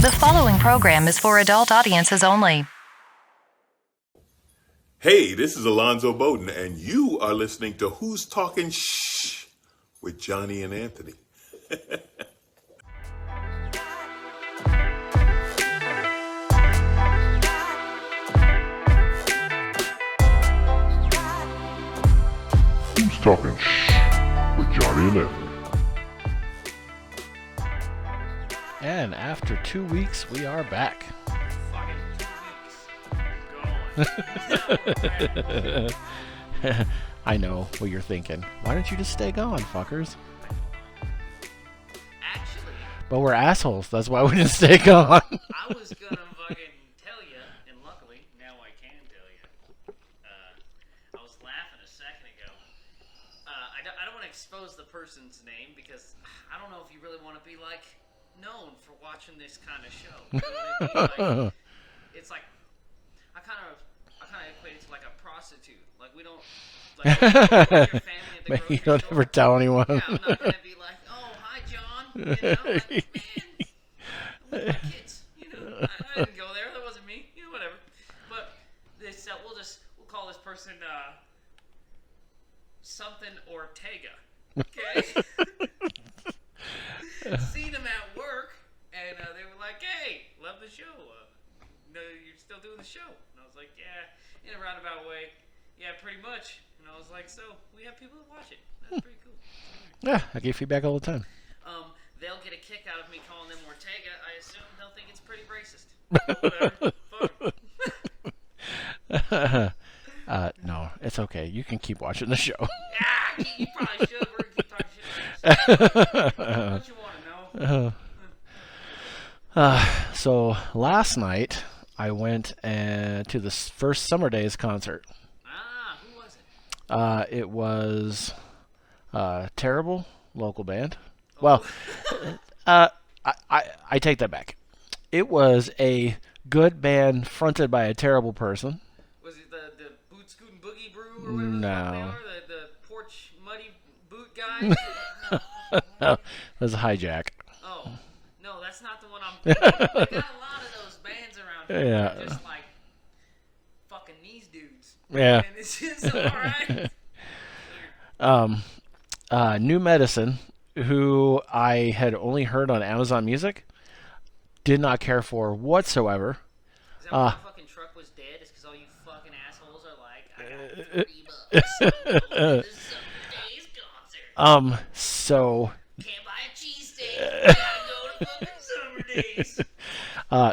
The following program is for adult audiences only. Hey, this is Alonzo Bowden, and you are listening to Who's Talking Shh with Johnny and Anthony. Who's Talking Shh with Johnny and Anthony. And after 2 weeks, we are back. Fucking 2 weeks. Going. I know what you're thinking. Why don't you just stay gone, fuckers? Actually, But we're assholes. That's why we didn't stay gone. I was gonna fucking tell you, and luckily now I can tell you. I was laughing a second ago. I don't want to expose the person's name because I don't know if you really want to be like known for watching this kind of show. You know what I mean? Like, it's like I kind of equate it to like a prostitute. Like we don't like your family at the grocery You don't store. ever tell anyone. Yeah, I'm not gonna be like, oh hi John, you know, like, man, with my kids, you know, I didn't go there. That wasn't me, you know, whatever. But this, we'll call this person something Ortega. Okay. Seen them at work, and they were like, "Hey, love the show. No, you're still doing the show." And I was like, "Yeah, in a roundabout way, yeah, pretty much." And I was like, "So we have people that watch it. That's pretty cool." Yeah, I give feedback all the time. They'll get a kick out of me calling them Ortega. I assume they'll think it's pretty racist. Whatever. Fuck 'em. No, it's okay. You can keep watching the show. Yeah, you probably should. We're gonna keep talking shit. What you want to know? So last night, I went to the first Summer Daze concert. Who was it? It was Terrible, local band. Well, I take that back. It was a good band fronted by a terrible person. Was it the Boot Scootin' Boogie Brew or whatever the fuck they are? The porch muddy boot guys? It was a hijack. Oh, no, that's not the one I'm thinking of. They got a lot of those bands around here. Yeah. They're just like fucking these dudes. Yeah. And it's just alright. New Medicine, who I had only heard on Amazon Music, did not care for whatsoever. Is that why my fucking truck was dead? It's because all you fucking assholes are like, I got $40. Go to this Daze concert. So Can't buy a cheesesteak. Gotta go to fucking Summer Daze.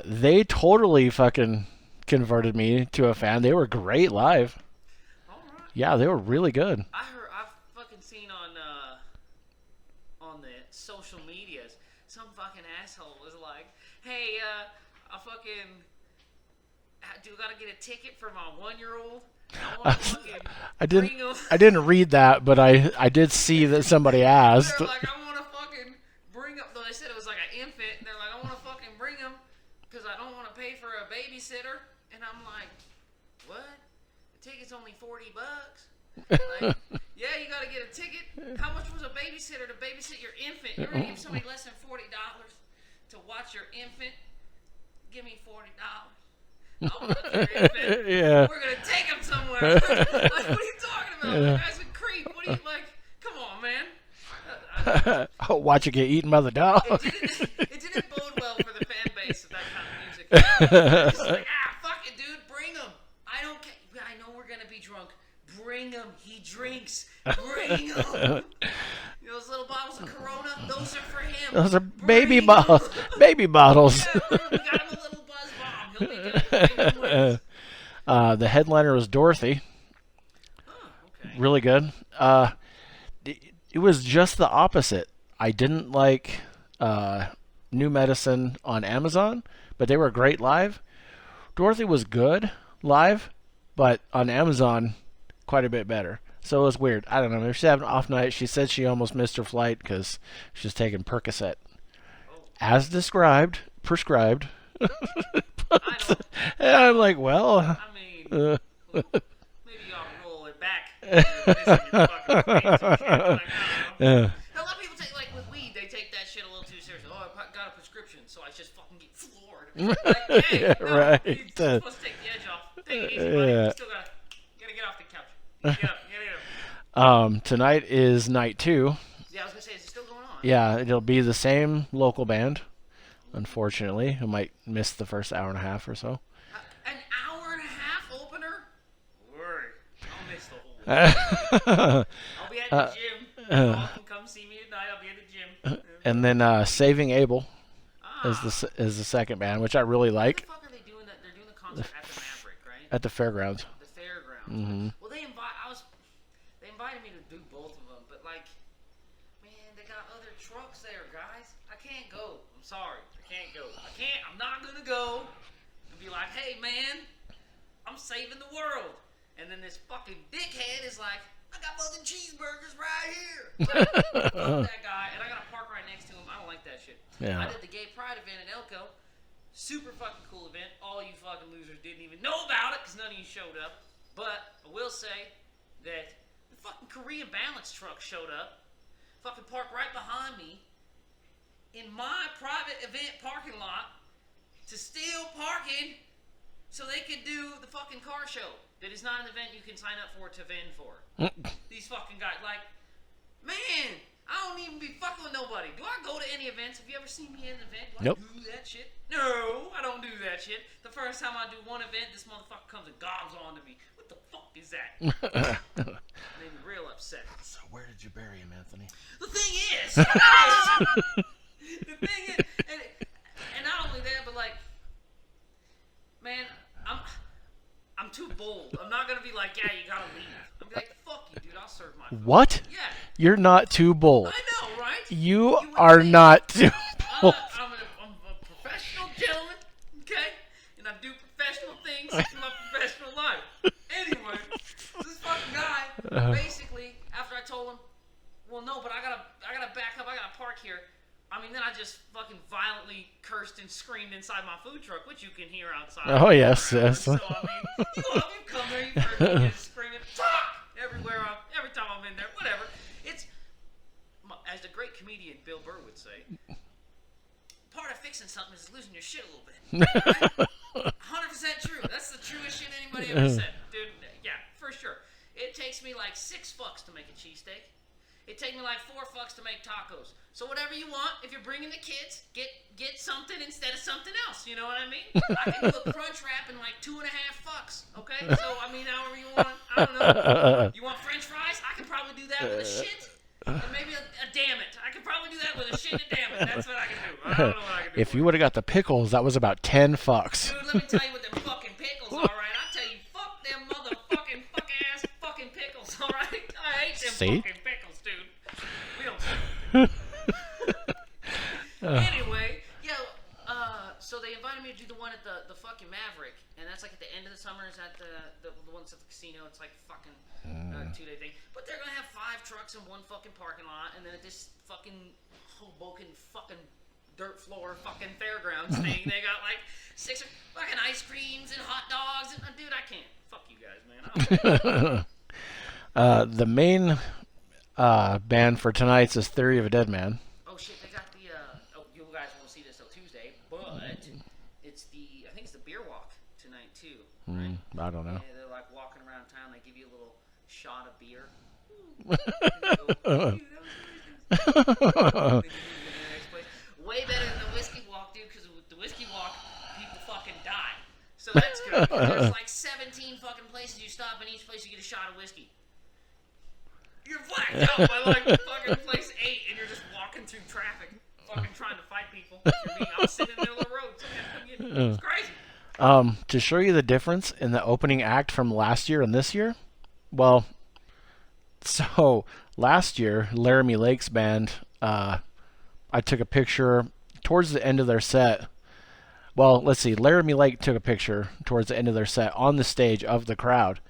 they totally fucking converted me to a fan. They were great live. Alright. Yeah, they were really good. I've fucking seen on the social medias, some fucking asshole was like, hey, I fucking do gotta get a ticket for my 1-year-old. I want to fucking bring him. I didn't read that, but I did see that somebody asked. They're like, I want to fucking bring him. Though they said it was like an infant. And they're like, I want to fucking bring him because I don't want to pay for a babysitter. And I'm like, what? The ticket's only $40. Like, yeah, you gotta get a ticket. How much was a babysitter to babysit your infant? You're gonna give somebody less than $40 to watch your infant? Give me $40. I'll look at your infant. Yeah. We're gonna take him somewhere. Like, what are you talking about? Yeah. The guy's a creep. What are you like? Come on, man. I'll watch it get eaten by the dog. It didn't bode well for the fan base of that kind of music. It's just like, fuck it, dude. Bring him. I don't care. I know we're gonna be drunk. Bring him. He drinks. Bring him. Those little bottles of Corona, those are for him. Those are Bring baby him. bottles. Baby bottles. Yeah, we got him a little buzz bomb. He'll be good. Bring him with us. The headliner was Dorothy. Oh, okay. Really good. It was just the opposite. I didn't like New Medicine on Amazon, but they were great live. Dorothy was good live, but on Amazon, quite a bit better. So it was weird. I don't know. Maybe she's having an off night. She said she almost missed her flight because she was taking Percocet. As prescribed. And I'm like, well. I mean, maybe y'all roll it back. You're missing your fucking face and shit. Like, I don't know. A lot of people take, like with weed, they take that shit a little too seriously. Oh, I got a prescription, so I just fucking get floored. Like, hey, Yeah, no, right. you're supposed to take the edge off. Take it easy, buddy. Yeah. You still gotta get off the couch. Get up. Tonight is night 2. Yeah, I was gonna say, is it still going on? Yeah, it'll be the same local band. Unfortunately, I might miss the first hour and a half or so. An hour and a half opener? Word. I'll miss the whole I'll be at the gym. Y'all can come see me tonight. I'll be at the gym. And then Saving Abel is the second band, which I really What like. the fuck are they doing? They're doing the concert at the Maverick, right? At the fairgrounds. The fairgrounds. Mm-hmm. Well, they invited me to do both of them, but like, man, they got other trucks there, guys. I can't go. I'm sorry. I can't go. I'm not gonna go and be like, hey, man, I'm saving the world. And then this fucking dickhead is like, I got fucking cheeseburgers right here. Like, fuck that guy. And I got to park right next to him. I don't like that shit. Yeah. I did the gay pride event in Elko. Super fucking cool event. All you fucking losers didn't even know about it because none of you showed up. But I will say that the fucking Korean balance truck showed up. Fucking parked right behind me in my private event parking lot to steal parking so they could do the fucking car show. That is not an event you can sign up for to vend for. These fucking guys, like, man, I don't even be fucking with nobody. Do I go to any events? Have you ever seen me at an event? Do I Nope. do that shit? No, I don't do that shit. The first time I do one event, this motherfucker comes and gobs onto me. What the fuck is that? Made me real upset. So where did you bury him, Anthony? The thing is, and not only that, but like, man, I'm too bold. I'm not gonna be like, yeah, you gotta leave. I'm gonna be like, fuck you, dude. I'll serve my food. What? Yeah, You're not too bold. I know, right? You would are think. not too bold. I'm a professional gentleman, okay? And I do professional things in my professional life. Anyway, this fucking guy, basically, after I told him, well, no, but I gotta back up. I gotta park here. I mean, then I just fucking violently cursed and screamed inside my food truck, which you can hear outside. Oh, yes, yes. So, I mean, you come there, you've heard me just screaming, fuck! Everywhere, every time I'm in there, whatever. It's, as the great comedian Bill Burr would say, part of fixing something is losing your shit a little bit. Right? 100% true. That's the truest shit anybody ever said. Dude, yeah, for sure. It takes me like $6 to make a cheesesteak. It takes me like $4 to make tacos. So whatever you want, if you're bringing the kids, get something instead of something else. You know what I mean? I can do a crunch wrap in like $2.5. Okay, so I mean, however you want. I don't know. You want French fries? I can probably do that with a shit and maybe a damn it. I can probably do that with a shit and a damn it. That's what I can do. I don't know what I can do. If you would have got the pickles, that was about $10. Dude, let me tell you what them fucking pickles are, right? I tell you, fuck them motherfucking ass fucking pickles, all right? I hate them See? fucking pickles, dude. We don't. Anyway, yeah. So they invited me to do the one at the fucking Maverick, and that's like at the end of the summer. Is at the ones at the casino. It's like fucking 2-day thing. But they're gonna have 5 trucks in one fucking parking lot, and then at this fucking Hoboken fucking dirt floor fucking fairgrounds thing, they got like 6 fucking ice creams and hot dogs. And dude, I can't. Fuck you guys, man. The main band for tonight's is Theory of a Deadman. Oh shit, they got the you guys won't see this till Tuesday, but it's I think it's the beer walk tonight too, right? I don't know. Yeah, they're like walking around town, they give you a little shot of beer. Way better than the whiskey walk, dude, because with the whiskey walk, people fucking die. So that's good. There's like 17 fucking places you stop, and each place you get a shot of whiskey. You're blacked out by like fucking place 8, and you're just walking through traffic, fucking trying to fight people. I was sitting in the middle of the road. It's crazy. To show you the difference in the opening act from last year and this year, well, so last year, Laramie Lake's band, I took a picture towards the end of their set. Well, let's see. Laramie Lake took a picture towards the end of their set on the stage of the crowd,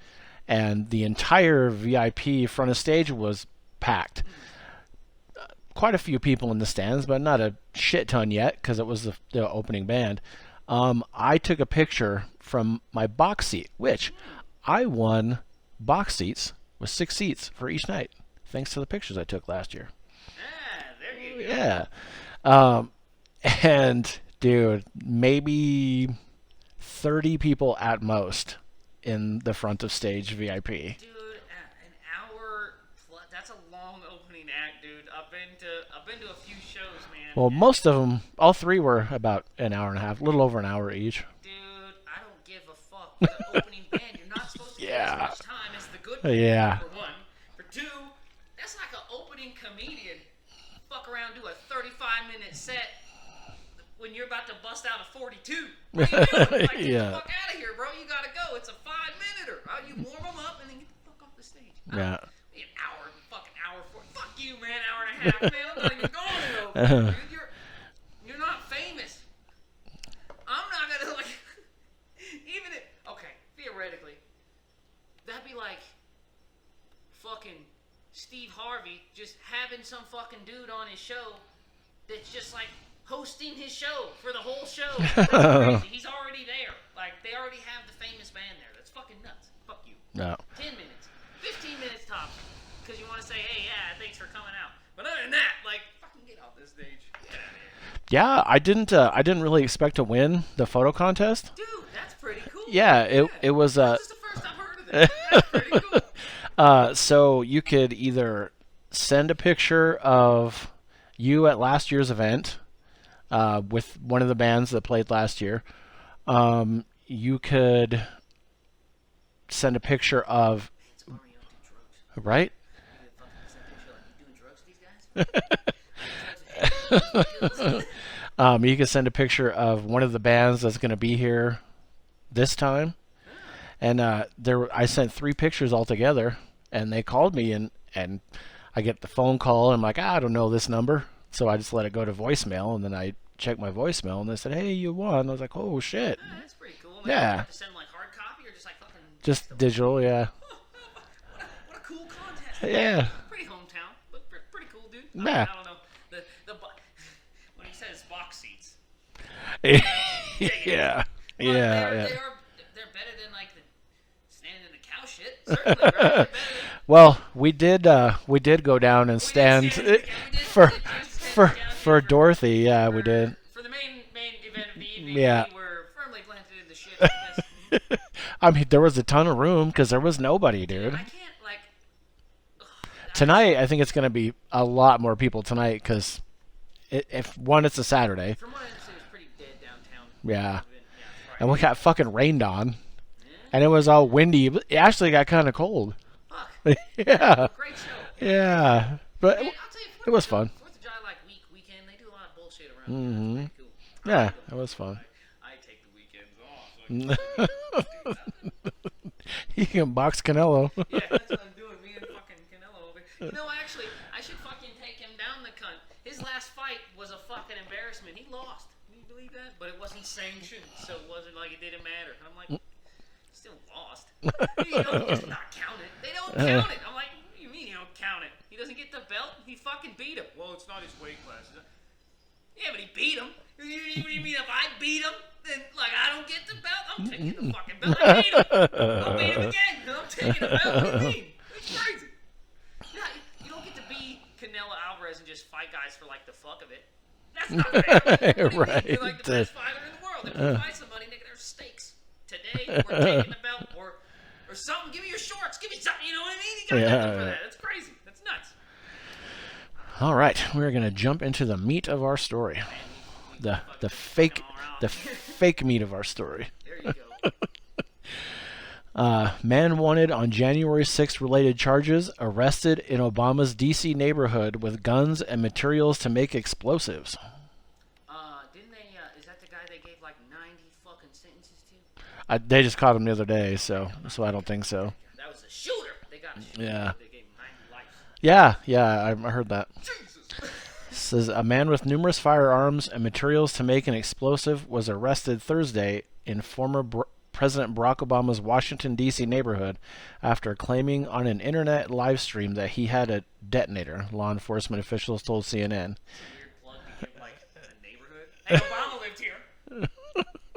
and the entire VIP front of stage was packed. Quite a few people in the stands, but not a shit ton yet because it was the opening band. I took a picture from my box seat, which I won box seats with 6 seats for each night, thanks to the pictures I took last year. Ah, there you go. Yeah. And Dude, maybe 30 people at most in the front of stage VIP. Dude, an hour plus, that's a long opening act, dude. I've been to a few shows, man. Well, most of them, all three were about an hour and a half, a little over an hour each. Dude, I don't give a fuck. With the opening band, you're not supposed to get as much time as the good band, Yeah. for one. For two, that's like an opening comedian. Fuck around, do a 35-minute set when you're about to bust out a 42. What are you doing? Like, get Yeah. the fuck out of here, bro. You gotta go. It's a 5-minuter. You warm them up and then get the fuck off the stage. Yeah. Be an hour, fucking hour for. Fuck you, man. Hour and a half, man. I'm not even going over. Dude, you're not famous. I'm not gonna like. Even if theoretically, that'd be like fucking Steve Harvey just having some fucking dude on his show that's just like hosting his show for the whole show. That's crazy. He's already there. Like, they already have the famous band there. That's fucking nuts. Fuck you. No. 10 minutes. 15 minutes tops. Because you want to say, hey, yeah, thanks for coming out. But other than that, like, fucking get off this stage. Get out of here. Yeah, I didn't really expect to win the photo contest. Dude, that's pretty cool. Yeah, it was This is the first I've heard of this. That's pretty cool. so you could either send a picture of you at last year's event with one of the bands that played last year. You could send a picture of, It's Mario do drugs. right? You fucking send a picture like, you doing drugs with these guys? You could send a picture of one of the bands that's going to be here this time. And I sent 3 pictures altogether, and they called me, and I get the phone call, and I'm like, I don't know this number. So I just let it go to voicemail, and then I checked my voicemail, and they said, hey, you won. I was like, oh, shit. That's pretty cool. Man. Yeah. You have to send like hard copy or just like fucking. Just digital, yeah. What a cool contest. Yeah. Pretty hometown, but pretty cool, dude. Yeah. I don't know. When he says box seats. Yeah. Well, Yeah. they're better than like the standing in the cow shit. Certainly, right? They're better than, Well, we did go down and stand for Dorothy. Yeah, we did. For the main event of the evening, Yeah. we were firmly planted in the shit. Yes. I mean, there was a ton of room because there was nobody, dude. I can't like. Tonight, I think it's going to be a lot more people tonight because if one, it's a Saturday. From what I understand, it was pretty dead downtown. Yeah. Yeah, And we got fucking rained on. And it was all windy. But it actually got kind of cold. Fuck. Yeah. Great show. Yeah. But Man, I'll tell you, it was fun. 4th of July, like weekend, they do a lot of bullshit around. Mhm. There. It's pretty cool. Yeah, it was fun. I take the weekends off. So You can box Canelo. yeah, that's what I'm doing. Me and fucking Canelo over. You know, actually, I should fucking take him down the cunt. His last fight was a fucking embarrassment. He lost. Can you believe that? But it wasn't sanctioned, so it wasn't like it didn't matter. And I'm like, still lost. You don't just not count it. They don't count it. I'm like, what do you mean you don't count it? He doesn't get the belt. He fucking beat him. Well, it's not his weight class. Yeah, but he beat him. What do you mean if I beat him, then like I don't get the belt? I'm taking the fucking belt. I beat him. I'll beat him again. And I'm taking the belt. What do you mean? It's crazy. No, you don't get to be Canelo Alvarez and just fight guys for like the fuck of it. That's not fair. What do you mean? Right. You're like the best fighter in the world. If you fight somebody, nigga, there's stakes. Today, we're taking the belt or something. Give me your shorts. Give me something. You know what I mean? You got nothing for that. That's crazy. That's nuts. All right, we're gonna jump into the meat of our story, the fake meat of our story. There you go. Man wanted on January 6th related charges, arrested in Obama's D.C. neighborhood with guns and materials to make explosives. Didn't they? Is that the guy they gave like 90 fucking sentences to? They just caught him the other day, so I don't think so. That was a shooter. They got a shooter. Yeah. They gave him 90 life. Yeah, I heard that. Says a man with numerous firearms and materials to make an explosive was arrested Thursday in former President Barack Obama's Washington, D.C. neighborhood after claiming on an internet live stream that he had a detonator, law enforcement officials told CNN. Weird plug to give like a neighborhood. Hey, Obama lived here.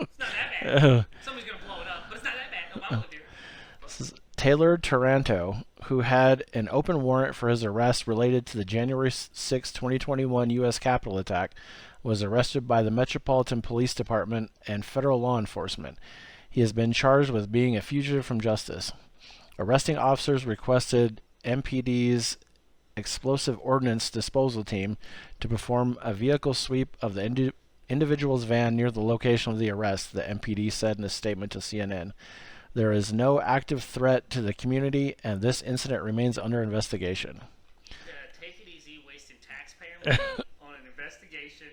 It's not that bad. Somebody's gonna blow it up, but it's not that bad. Obama lived here. This is Taylor Taranto, who had an open warrant for his arrest related to the January 6, 2021 U.S. Capitol attack, was arrested by the Metropolitan Police Department and federal law enforcement. He has been charged with being a fugitive from justice. Arresting officers requested MPD's explosive ordnance disposal team to perform a vehicle sweep of the individual's van near the location of the arrest, the MPD said in a statement to CNN. There is no active threat to the community, and this incident remains under investigation. Take it easy, wasting taxpayer money on an investigation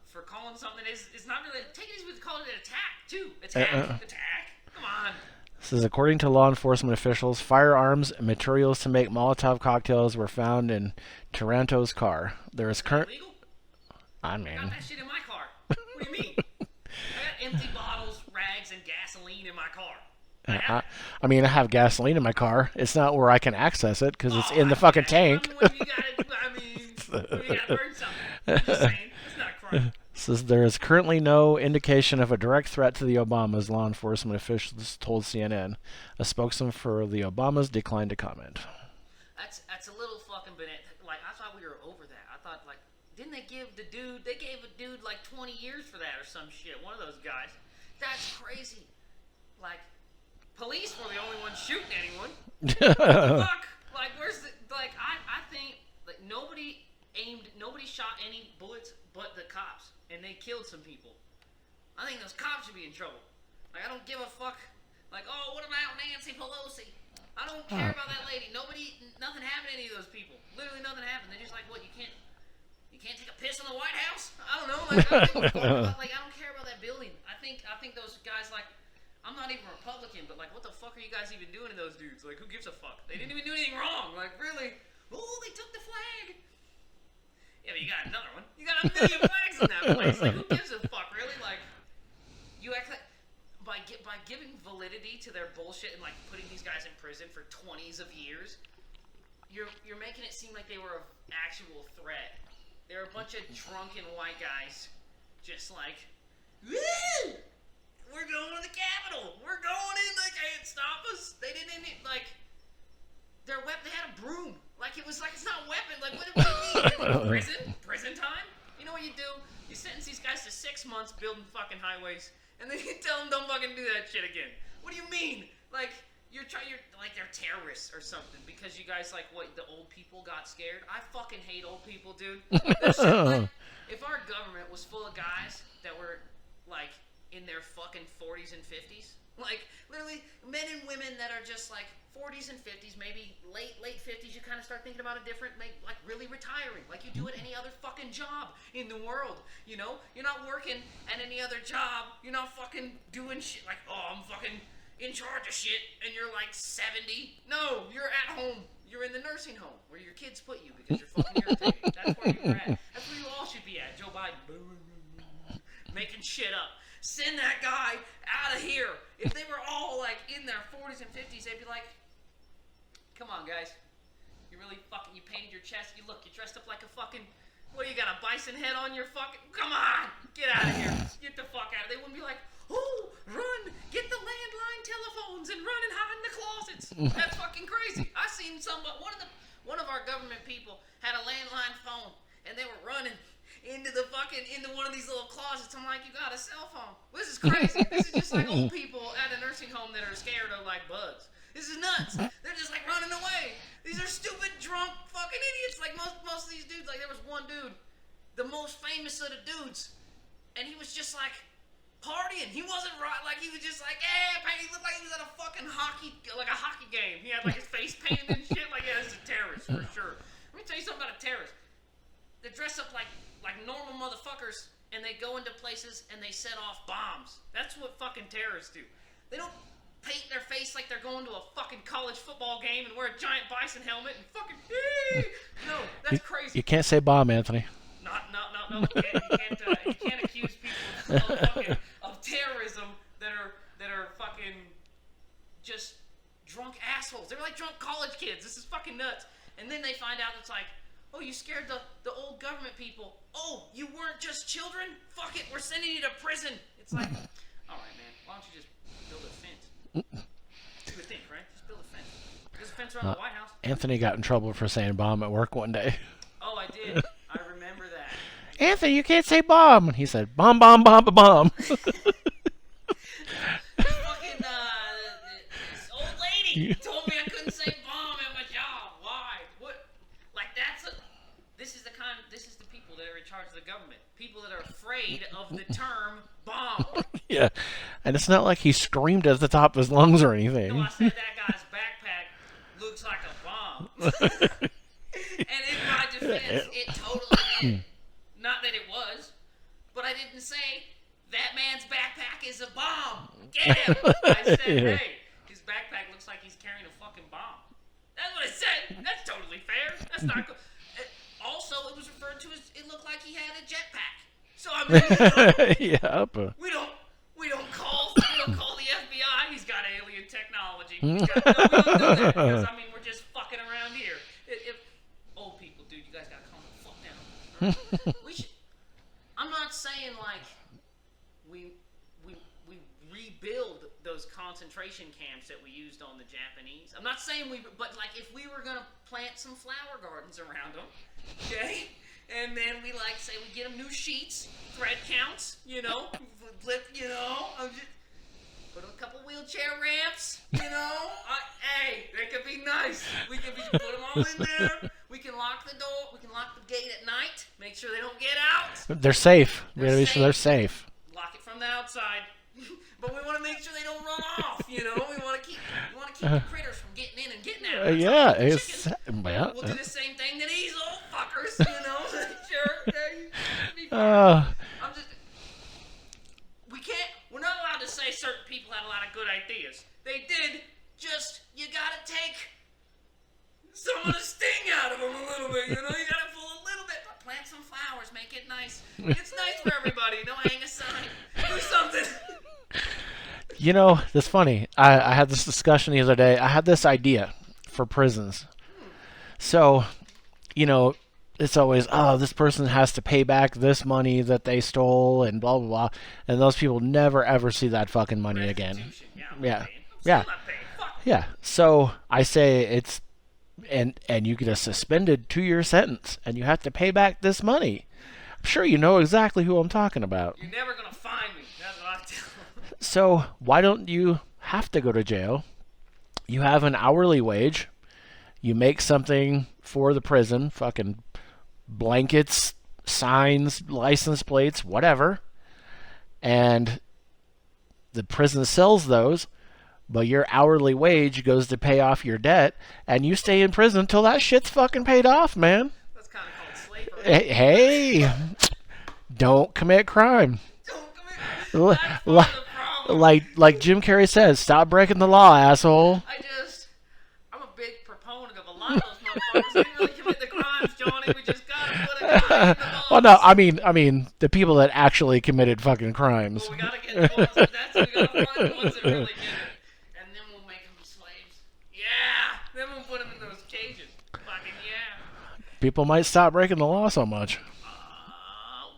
for calling something it's not really. Take it easy with calling it an attack too. Attack. Come on. This is according to law enforcement officials. Firearms and materials to make Molotov cocktails were found in Taranto's car. There is current. Illegal? I I got mean, that shit in my car. What do you mean? I got empty bottles, rags, and gasoline in my car. I have gasoline in my car. It's not where I can access it because it's in the fucking tank. You gotta burn something. I'm just saying, it's not a crime. Says there is currently no indication of a direct threat to the Obamas, law enforcement officials told CNN. A spokesman for the Obamas declined to comment. That's a little fucking banana. Like, I thought we were over that. I thought, like, didn't they give a dude like 20 years for that or some shit? One of those guys. That's crazy. Like, police were the only ones shooting anyone. Fuck. Like, where's the, like, I think, like, nobody shot any bullets but the cops. And they killed some people. I think those cops should be in trouble. Like, I don't give a fuck. Like, oh, what about Nancy Pelosi? I don't care about that lady. Nothing happened to any of those people. Literally nothing happened. They're just like, what, you can't take a piss in the White House? I don't know. Like, I don't give a fuck about, like, I don't care about that building. I think those guys, like, I'm not even Republican, but, like, what the fuck are you guys even doing to those dudes? Like, who gives a fuck? They didn't even do anything wrong. Like, really? Oh, they took the flag. Yeah, but you got another one. You got a million flags in that place. Like, who gives a fuck, really? Like, you act like by giving validity to their bullshit and like putting these guys in prison for 20s of years, you're making it seem like they were an actual threat. They're a bunch of drunken white guys, just like, woo! We're going to the Capitol. We're going in. They can't stop us. They didn't like. Their weapon, they had a broom. Like, it was like, it's not a weapon. Like, what do you mean? Prison time? You know what you do? You sentence these guys to 6 months building fucking highways, and then you tell them don't fucking do that shit again. What do you mean? Like, you're like, they're terrorists or something because you guys, like, what, the old people got scared? I fucking hate old people, dude. Like, if our government was full of guys that were, like, in their fucking 40s and 50s, like, literally, men and women that are just, like, 40s and 50s, maybe late 50s, you kind of start thinking about a different, like, really retiring, like you do at any other fucking job in the world, you know? You're not working at any other job. You're not fucking doing shit like, oh, I'm fucking in charge of shit, and you're, like, 70. No, you're at home. You're in the nursing home where your kids put you because you're fucking irritating. That's where you're at. That's where you all should be at. Joe Biden, making shit up. Send that guy out of here. If they were all, like, in their 40s and 50s, they'd be like, come on, guys. You really fucking, you painted your chest. You dressed up like a fucking, what do you got, a bison head on your fucking, come on. Get out of here. Get the fuck out of here. They wouldn't be like, oh, run. Get the landline telephones and run and hide in the closets. That's fucking crazy. I seen one of our government people had a landline phone, and they were running into one of these little closets. I'm like, you got a cell phone. This is crazy. This is just like old people at a nursing home that are scared of like bugs. This is nuts. They're just like running away. These are stupid, drunk, fucking idiots. Like most of these dudes. Like there was one dude, the most famous of the dudes, and he was just like partying. He wasn't right. Like he was just like, he looked like he was at a fucking hockey game. He had like his face painted and shit. Like, yeah, this is a terrorist for sure. Let me tell you something about a terrorist. They dress up like normal motherfuckers, and they go into places and they set off bombs. That's what fucking terrorists do. They don't paint their face like they're going to a fucking college football game and wear a giant bison helmet and fucking no, that's crazy. You can't say bomb, Anthony. No. You can't accuse people of terrorism that are fucking just drunk assholes. They're like drunk college kids. This is fucking nuts. And then they find out it's like, oh, you scared the old government people. Oh, you weren't just children? Fuck it, we're sending you to prison. It's like, all right, man, why don't you just build a fence? You would think, right? Just build a fence. There's a fence around the White House. Anthony got in trouble for saying bomb at work one day. Oh, I did. I remember that. Anthony, you can't say bomb. And he said, bomb, bomb, bomb, bomb. Fucking, this old lady told me I couldn't say bomb at my job. Why? What? Like, this is the people that are in charge of the government. People that are afraid of the term bomb. Yeah. And it's not like he screamed at the top of his lungs or anything. No, I said that guy's backpack looks like a bomb. And in my defense, it totally did. Not that it was, but I didn't say that man's backpack is a bomb. Get him! I said, hey, his backpack looks like he's carrying a fucking bomb. That's what I said. That's totally fair. That's not cool. Also, it was referred to as it looked like he had a jetpack. So I mean, we don't call the FBI. He's got alien technology. We don't do that because I mean we're just fucking around here. If old people, dude, you guys gotta calm the fuck down. Right? We should. I'm not saying like we rebuild those concentration camps that we used on the Japanese. I'm not saying but like if we were gonna plant some flower gardens around them, okay, and then we like say we get them new sheets, thread counts, flip, I'm just put a couple wheelchair ramps, hey, they could be nice. We can put them all in there. We can lock the door. We can lock the gate at night. Make sure they don't get out. They're safe. We gotta make sure they're safe. Lock it from the outside. But we want to make sure they don't run off, We want to keep the critters from getting in and getting out. We'll do the same thing to these old fuckers, Sure. We're not allowed to say certain people had a lot of good ideas. They did. Just you gotta take some of the sting out of them a little bit. You gotta pull a little bit. But plant some flowers, make it nice. It's nice for everybody. Hang a sign. Do something. That's funny. I had this discussion the other day. I had this idea for prisons. So, it's always, this person has to pay back this money that they stole and blah, blah, blah. And those people never, ever see that fucking money again. Yeah. So I say it's, and you get a suspended 2-year sentence and you have to pay back this money. I'm sure you know exactly who I'm talking about. You're never going to find me. That's what I tell them. So why don't you have to go to jail? You have an hourly wage. You make something for the prison, fucking blankets, signs, license plates, whatever. And the prison sells those, but your hourly wage goes to pay off your debt, and you stay in prison until that shit's fucking paid off, man. That's kind of called slavery. Hey, don't commit crime. Don't commit Like Jim Carrey says, stop breaking the law, asshole. I'm a big proponent of a lot of those motherfuckers. They didn't really commit the crimes, Johnny. We just gotta put a guy in the law. Well, no, I mean, the people that actually committed fucking crimes. Well, we gotta get the ones, we gotta find the ones that really did it. And then we'll make them slaves. Yeah! Then we'll put them in those cages. Fucking yeah. People might stop breaking the law so much.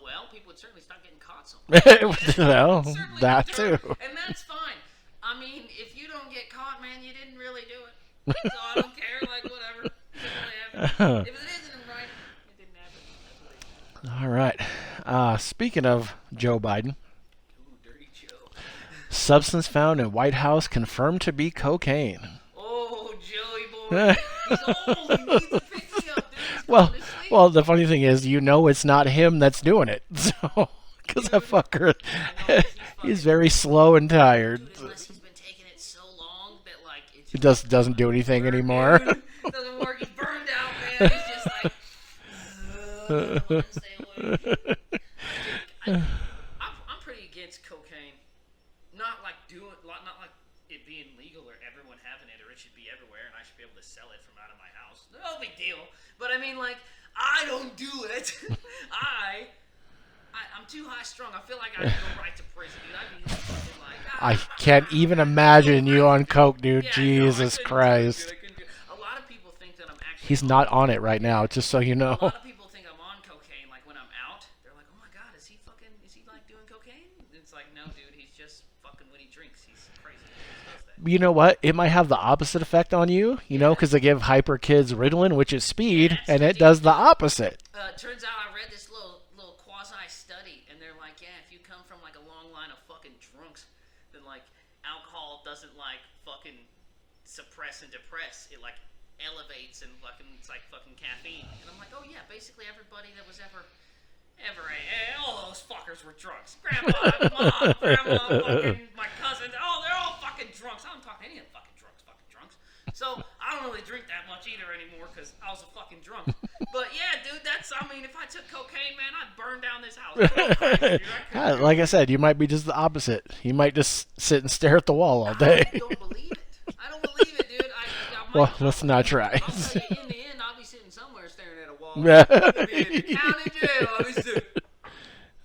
Well, people would certainly stop getting caught so much. Well, that too. And that's fine. I mean, if you don't get caught, man, you didn't really do it. So I don't care, like, whatever. It didn't really happen. If it isn't in writing, it didn't happen. That's what All right. Speaking of Joe Biden. Ooh, dirty Joe. Substance found in White House confirmed to be cocaine. Oh, Joey boy. He's old. He needs to pick me up, dude. Well, the funny thing is, it's not him that's doing it. So, because that fucker, he's very slow and tired. Dude, unless he's been taking it so long that, like, It doesn't do anything anymore. It doesn't work. He's burned out, man. He's just like, stay away. I'm pretty against cocaine. Not like it being legal or everyone having it or it should be everywhere and I should be able to sell it from out of my house. No big deal. But I mean, like, I don't do it. I'm too high strung. I feel like I could go right to prison, dude. I'd be fucking like, I can't even imagine you on coke, dude. Yeah, Jesus Christ. A lot of people think that I'm actually. He's not on it right now, just so you know. A lot of people think I'm on cocaine. Like when I'm out, they're like, "Oh my God, is he like doing cocaine?" It's like, no, dude. He's just fucking when he drinks. He's crazy. He just does that. You know what? It might have the opposite effect on you, because they give hyper kids Ritalin, which is speed, and it does the opposite. Turns out I read this little long line of fucking drunks, then like alcohol doesn't like fucking suppress and depress. It like elevates and fucking it's like fucking caffeine. And I'm like, oh yeah, basically everybody that was ever all those fuckers were drunks. Grandpa, mom, grandma, fucking my cousins. Oh, they're all fucking drunks. I don't talk to any of them fucking drunks. So I don't really drink that much either anymore because I was a fucking drunk. But yeah, dude, I mean, if I took cocaine, man, I'd burn down this house. Like I said, you might be just the opposite. You might just sit and stare at the wall all day. I don't believe it, dude. Well, let's not try. I'll tell you, in the end, I'll be sitting somewhere staring at a wall. I'll be in the county jail. I'll be sitting.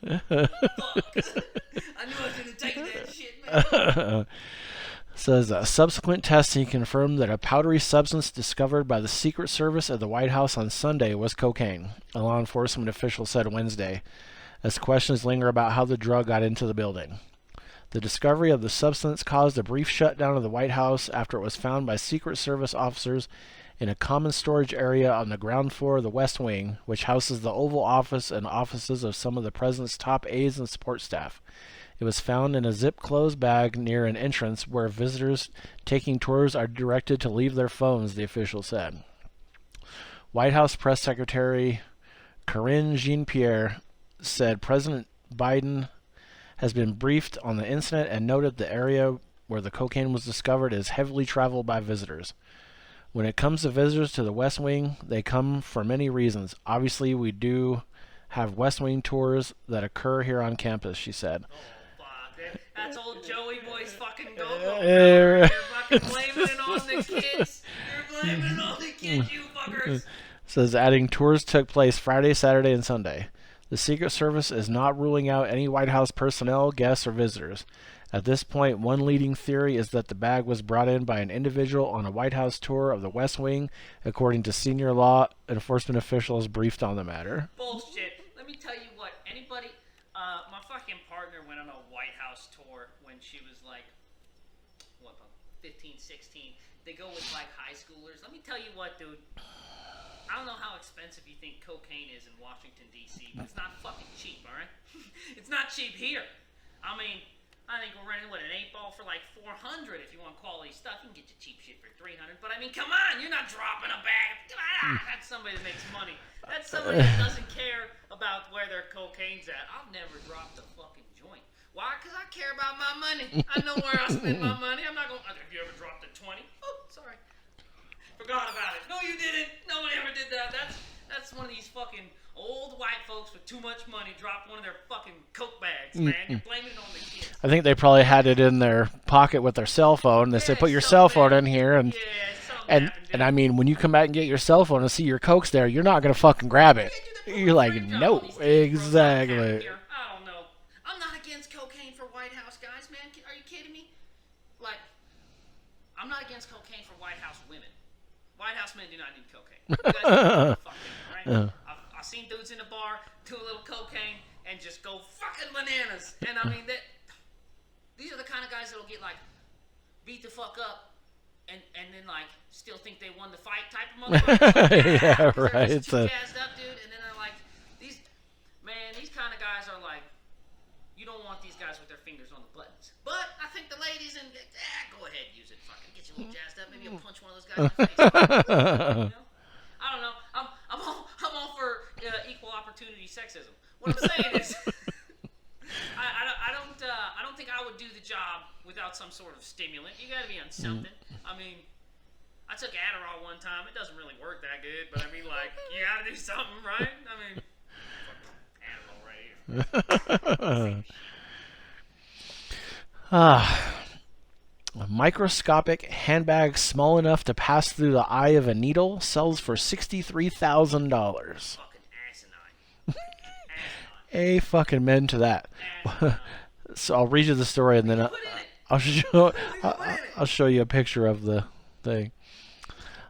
Fuck. I knew I was going to take that shit, man. Says subsequent testing confirmed that a powdery substance discovered by the Secret Service at the White House on Sunday was cocaine, a law enforcement official said Wednesday, as questions linger about how the drug got into the building. The discovery of the substance caused a brief shutdown of the White House after it was found by Secret Service officers in a common storage area on the ground floor of the West Wing, which houses the Oval Office and offices of some of the president's top aides and support staff. It was found in a zip-closed bag near an entrance where visitors taking tours are directed to leave their phones, the official said. White House Press Secretary Karine Jean-Pierre said President Biden has been briefed on the incident and noted the area where the cocaine was discovered is heavily traveled by visitors. When it comes to visitors to the West Wing, they come for many reasons. Obviously, we do have West Wing tours that occur here on campus, she said. That's old Joey Boy's fucking go-go. You're fucking blaming it on the kids. You're blaming it on the kids, you fuckers. Says adding tours took place Friday, Saturday, and Sunday. The Secret Service is not ruling out any White House personnel, guests, or visitors. At this point, one leading theory is that the bag was brought in by an individual on a White House tour of the West Wing, according to senior law enforcement officials briefed on the matter. Bullshit. Let me tell you what, anybody... my fucking partner went on a White House tour when she was like, 15, 16. They go with like high schoolers. Let me tell you what, dude. I don't know how expensive you think cocaine is in Washington, D.C., but it's not fucking cheap, all right? It's not cheap here. I mean, I think we're renting, an 8-ball for like $400 if you want quality stuff. You can get your cheap shit for $300. But I mean, come on, you're not dropping a bag. That's somebody that makes money. That's somebody that doesn't care about where their cocaine's at. I've never dropped a fucking joint. Why? Because I care about my money. I know where I spend my money. I'm not going, have you ever dropped a 20? Oh, sorry. Forgot about it. No, you didn't. Nobody ever did that. That's one of these fucking old white folks with too much money dropped one of their fucking Coke bags, man. You're blaming it on the kids. I think they probably had it in their pocket with their cell phone. They said, put your cell phone in here. And and I mean, when you come back and get your cell phone and see your Coke's there, you're not going to fucking grab it. You're like, no, exactly. I don't know. I'm not against cocaine for White House guys, man. Are you kidding me? Like, I'm not against cocaine for White House women. White House men do not need cocaine. You guys are fucking, right? I've seen dudes in a bar do a little cocaine and just go fucking bananas. And I mean, these are the kind of guys that'll get like beat the fuck up and then like still think they won the fight type of motherfuckers. Yeah, right. They're just too jazzed up, dude. And then they're like, these kind of guys are like, you don't want these guys with their fingers on the buttons. But I think the ladies go ahead, use it. Fucking get you a little jazzed up. Maybe you'll punch one of those guys in the face. You know? I don't know. I'm all for equal opportunity sexism. What I'm saying is, I don't think I would do the job without some sort of stimulant. You got to be on something. I mean, I took Adderall one time. It doesn't really work that good, but I mean, like, you got to do something, right? I mean, Adderall right here. A microscopic handbag small enough to pass through the eye of a needle sells for $63,000. Fucking asinine. A fucking men to that. So I'll read you the story and then I'll show you a picture of the thing.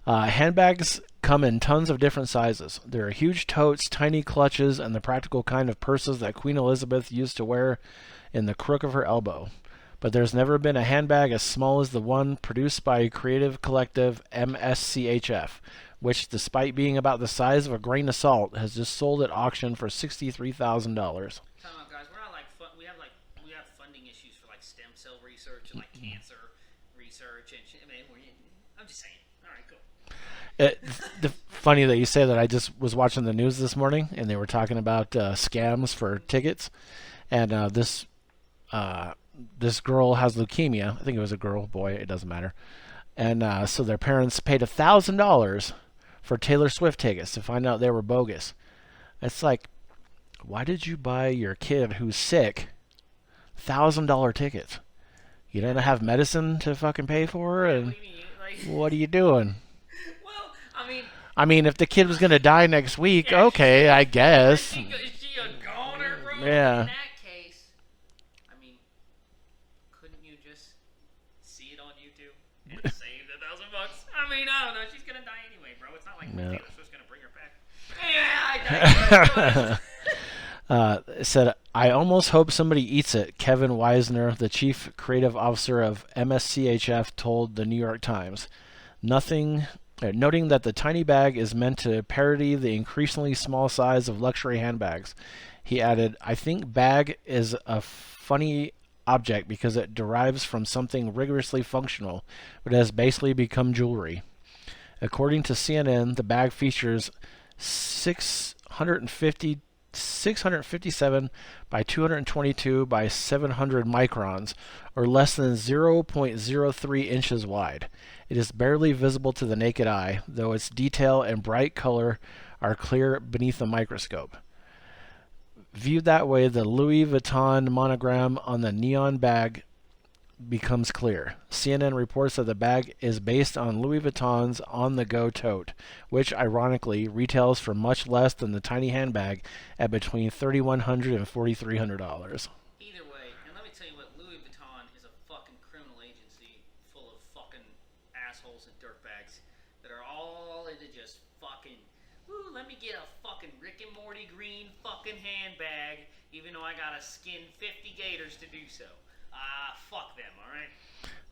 Handbags come in tons of different sizes. There are huge totes, tiny clutches, and the practical kind of purses that Queen Elizabeth used to wear in the crook of her elbow. But there's never been a handbag as small as the one produced by creative collective MSCHF, which, despite being about the size of a grain of salt, has just sold at auction for $63,000. Time out, guys. We're not like we have funding issues for like stem cell research and like cancer research and shit. I mean, I'm just saying. All right, cool. Funny that you say that. I just was watching the news this morning, and they were talking about scams for tickets, and this girl has leukemia. I think it was a girl, boy, it doesn't matter. And so their parents paid $1,000 for Taylor Swift tickets to find out they were bogus. It's like, why did you buy your kid who's sick $1,000 tickets? You don't have medicine to fucking pay for, and What do you mean? Like, what are you doing? well, I mean, I mean, if the kid was gonna die next week, okay, I guess. is she a goner, bro? Yeah. In that case, I mean, couldn't you just see it on YouTube and save the $1,000? I mean, I don't know. She's gonna die anyway, bro. It's not like Yeah. Taylor Swift's gonna bring her back. Yeah, I died. It said, I almost hope somebody eats it, Kevin Weisner, the chief creative officer of MSCHF, told the New York Times. Noting that the tiny bag is meant to parody the increasingly small size of luxury handbags. He added, I think bag is a funny object because it derives from something rigorously functional, but has basically become jewelry. According to CNN, the bag features 657 by 222 by 700 microns, or less than 0.03 inches wide. It is barely visible to the naked eye, though its detail and bright color are clear beneath a microscope. Viewed that way, the Louis Vuitton monogram on the neon bag becomes clear. CNN reports that the bag is based on Louis Vuitton's on-the-go tote, which ironically retails for much less than the tiny handbag at between $3,100 and $4,300. Either way, and let me tell you what, Louis Vuitton is a fucking criminal agency full of fucking assholes and dirtbags that are all into just fucking, ooh, let me get a fucking Rick and Morty green fucking handbag, even though I gotta skin 50 gators to do so. Fuck them, alright?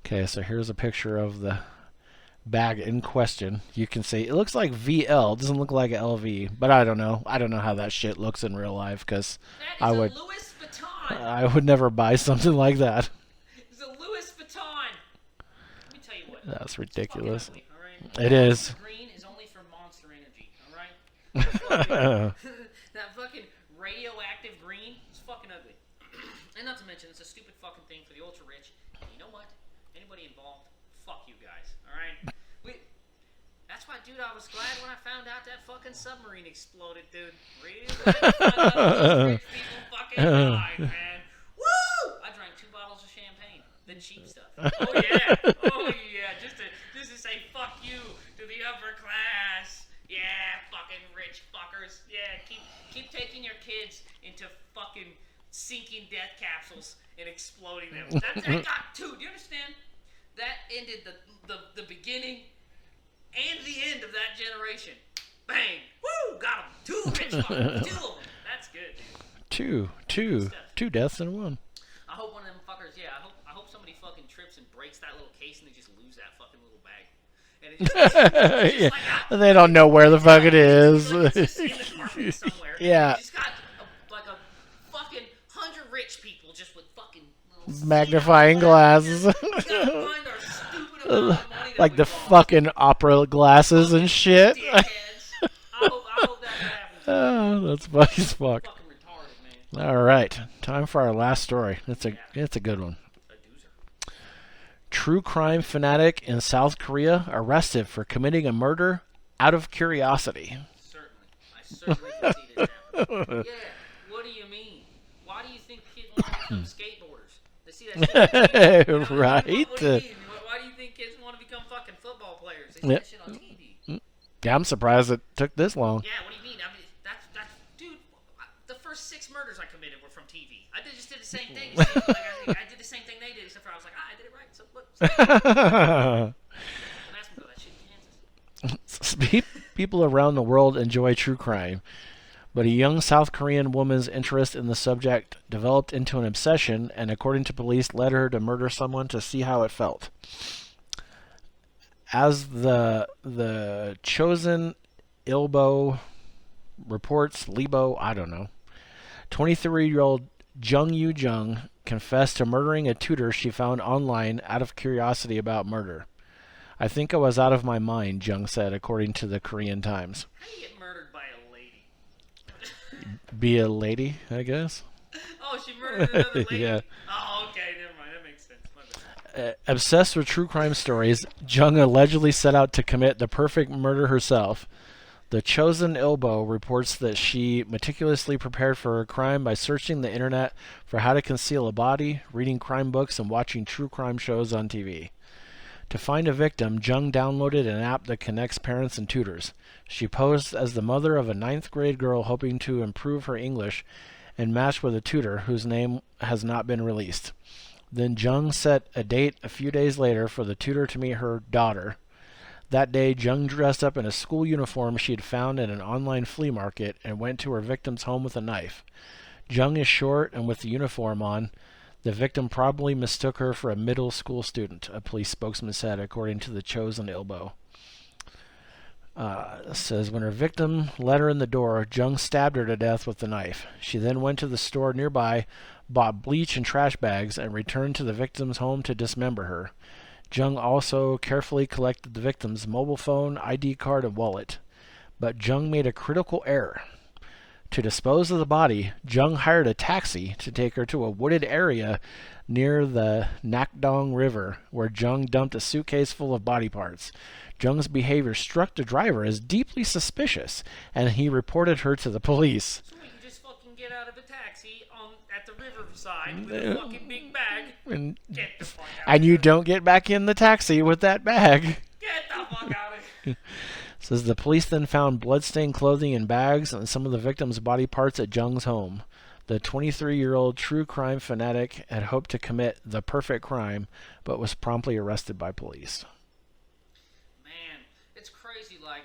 Okay, so here's a picture of the bag in question. You can see it looks like VL. It doesn't look like LV, but I don't know. I don't know how that shit looks in real life because That is a Louis Vuitton! I would never buy something like that. It's a Louis Vuitton! Let me tell you what. That's ridiculous. It's fucking ugly, alright? It is. Green is only for Monster Energy, alright? That fucking radioactive green is fucking ugly. And not to mention, it's a stupid fucking thing for the ultra rich. And you know what? Anybody involved, fuck you guys, alright? That's why, dude, I was glad when I found out that fucking submarine exploded, dude. Really glad those rich people fucking died, man. Woo! I drank 2 bottles of champagne. The cheap stuff. Oh, yeah. Oh, yeah. Just to say fuck you to the upper class. Yeah, fucking rich fuckers. Yeah, keep taking your kids into fucking sinking death capsules and exploding them. That got 2. Do you understand? That ended the beginning and the end of that generation. Bang! Woo! Got them. 2 rich fuckers. 2 of them. That's good, dude. Two deaths in one. I hope one of them fuckers, I hope somebody fucking trips and breaks that little case and they just lose that fucking little bag. And it's just Yeah. like, They don't know where the fuck it is. It's just in the apartment somewhere. Yeah. You just got like a fucking 100 rich people just with fucking little Magnifying glasses. We gotta find our stupid amount of money that Like we the lost. fucking opera glasses and shit. Dickheads. I hope that happens. Oh, that's funny as fuck. Fucking retarded, man. All right, time for our last story. It's a good one. A doozer. True crime fanatic in South Korea arrested for committing a murder out of curiosity. Certainly. I certainly can see this happening. Yeah, what do you mean? Why do you think kids want to become skateboarders? They see that shit on TV. Right. What do you mean? Why do you think kids want to become fucking football players? They see that shit on TV. Yeah, I'm surprised it took this long. Yeah, what do you mean? I mean, that's dude. The first 6 murders I committed were from TV. I just did the same thing. I did the same thing they did, except for I was like, I did it right. So look, that's me that shit in Kansas. People around the world enjoy true crime, but a young South Korean woman's interest in the subject developed into an obsession, and according to police, led her to murder someone to see how it felt. As the chosen Ilbo reports, Libo, I don't know, 23-year-old Jung Yu Jung confessed to murdering a tutor she found online out of curiosity about murder. I think I was out of my mind, Jung said, according to the Korean Times. How do you get murdered by a lady? Be a lady, I guess. Oh, she murdered another lady? Yeah. Oh, okay, never mind. That makes sense. My bad. Obsessed with true crime stories, Jung allegedly set out to commit the perfect murder herself. The Chosen Elbow reports that she meticulously prepared for her crime by searching the internet for how to conceal a body, reading crime books, and watching true crime shows on TV. To find a victim, Jung downloaded an app that connects parents and tutors. She posed as the mother of a 9th grade girl hoping to improve her English and matched with a tutor whose name has not been released. Then Jung set a date a few days later for the tutor to meet her daughter. That day, Jung dressed up in a school uniform she had found in an online flea market and went to her victim's home with a knife. Jung is short, and with the uniform on, the victim probably mistook her for a middle school student, a police spokesman said, according to the Chosen Elbow. Says when her victim let her in the door, Jung stabbed her to death with the knife. She then went to the store nearby, bought bleach and trash bags, and returned to the victim's home to dismember her. Jung also carefully collected the victim's mobile phone, ID card, and wallet. But Jung made a critical error. To dispose of the body, Jung hired a taxi to take her to a wooded area near the Nakdong River, where Jung dumped a suitcase full of body parts. Jung's behavior struck the driver as deeply suspicious, and he reported her to the police. So you just fucking get out of a taxi at the riverside with a fucking big bag. Get the fuck out And of you here. don't get back in the taxi with that bag. Get the fuck out of here. Says the police then found bloodstained clothing in bags and some of the victim's body parts at Jung's home. The 23-year-old true crime fanatic had hoped to commit the perfect crime, but was promptly arrested by police. Man, it's crazy. Like,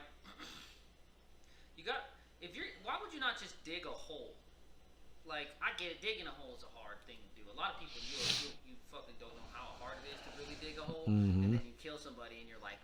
why would you not just dig a hole? Like, I get it, digging a hole is a hard thing to do. A lot of people, you fucking don't know how hard it is to really dig a hole, and then you kill somebody and you're like,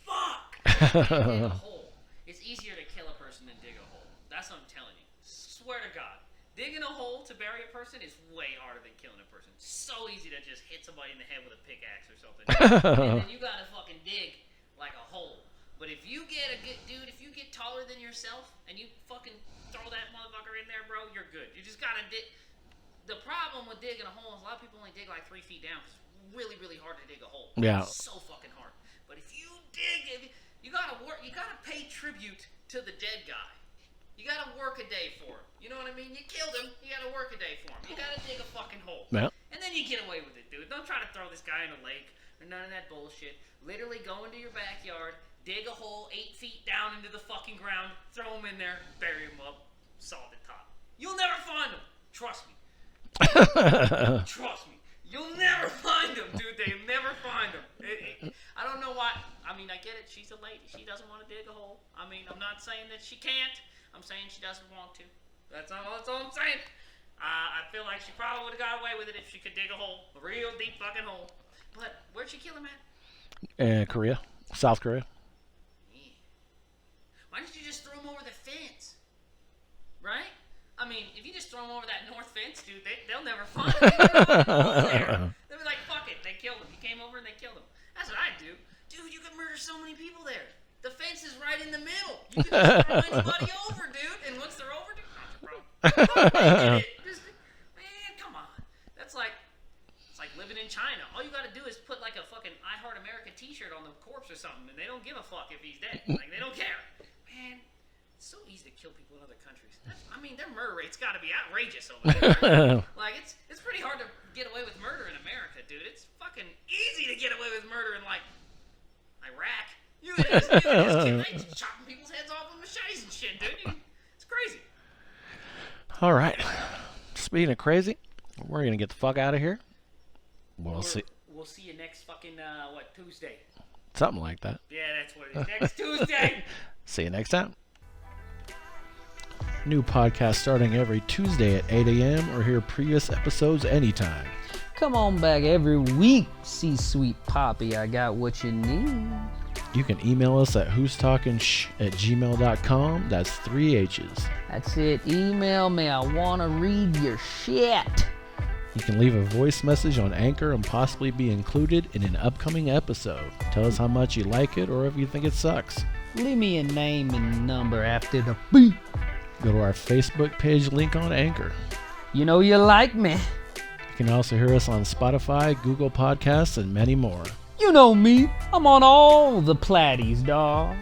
fuck! Dig a hole. It's easier to kill a person than dig a hole. That's what I'm telling you. Swear to God. Digging a hole to bury a person is way harder than killing a person. So easy to just hit somebody in the head with a pickaxe or something. And then you gotta fucking dig like a hole. But if you get a good dude, if you get taller than yourself and you fucking throw that motherfucker in there, bro, you're good. You just gotta dig. The problem with digging a hole is a lot of people only dig like 3 feet down because it's really, really hard to dig a hole. Yeah. It's so fucking hard. But if you dig, you gotta work. You gotta pay tribute to the dead guy. You gotta work a day for him. You know what I mean? You killed him. You gotta work a day for him. You gotta dig a fucking hole. Yeah. And then you get away with it, dude. Don't try to throw this guy in a lake or none of that bullshit. Literally go into your backyard, dig a hole 8 feet down into the fucking ground, throw him in there, bury him up, saw the top. You'll never find him. Trust me. Trust me. You'll never find him, dude. They'll never find him. I don't know why. I mean, I get it. She's a lady. She doesn't want to dig a hole. I mean, I'm not saying that she can't. I'm saying she doesn't want to. That's all I'm saying. I feel like she probably would have got away with it if she could dig a hole. A real deep fucking hole. But where'd she kill him at? Korea. South Korea. Yeah. Why didn't you just throw him over the fence? Right? I mean, if you just throw him over that north fence, dude, they'll never find him. They'll be like, fuck it. They killed him. He came over and they killed him. That's what I'd do. Dude, you could murder so many people there. The fence is right in the middle. You can just throw anybody over, dude. And once they're over, dude, not your problem. Man, come on. It's like living in China. All you gotta do is put like a fucking I Heart America t-shirt on the corpse or something, and they don't give a fuck if he's dead. Like, they don't care. Man, it's so easy to kill people in other countries. I mean, their murder rate's gotta be outrageous over there. Like, it's pretty hard to get away with murder in America, dude. It's fucking easy to get away with murder in, like, Iraq. It is. They chopping people's heads off with machetes and shit, dude. It's crazy. All right. Speaking of crazy, we're going to get the fuck out of here. We'll see. We'll see you next fucking, Tuesday? Something like that. Yeah, that's what it is. Next Tuesday. See you next time. New podcast starting every Tuesday at 8 a.m. or hear previous episodes anytime. Come on back every week, C-Sweet Poppy. I got what you need. You can email us at who'stalkingshh@gmail.com. That's 3 H's. That's it. Email me. I want to read your shit. You can leave a voice message on Anchor and possibly be included in an upcoming episode. Tell us how much you like it or if you think it sucks. Leave me a name and number after the beep. Go to our Facebook page link on Anchor. You know you like me. You can also hear us on Spotify, Google Podcasts, and many more. You know me. I'm on all the platties, dawg.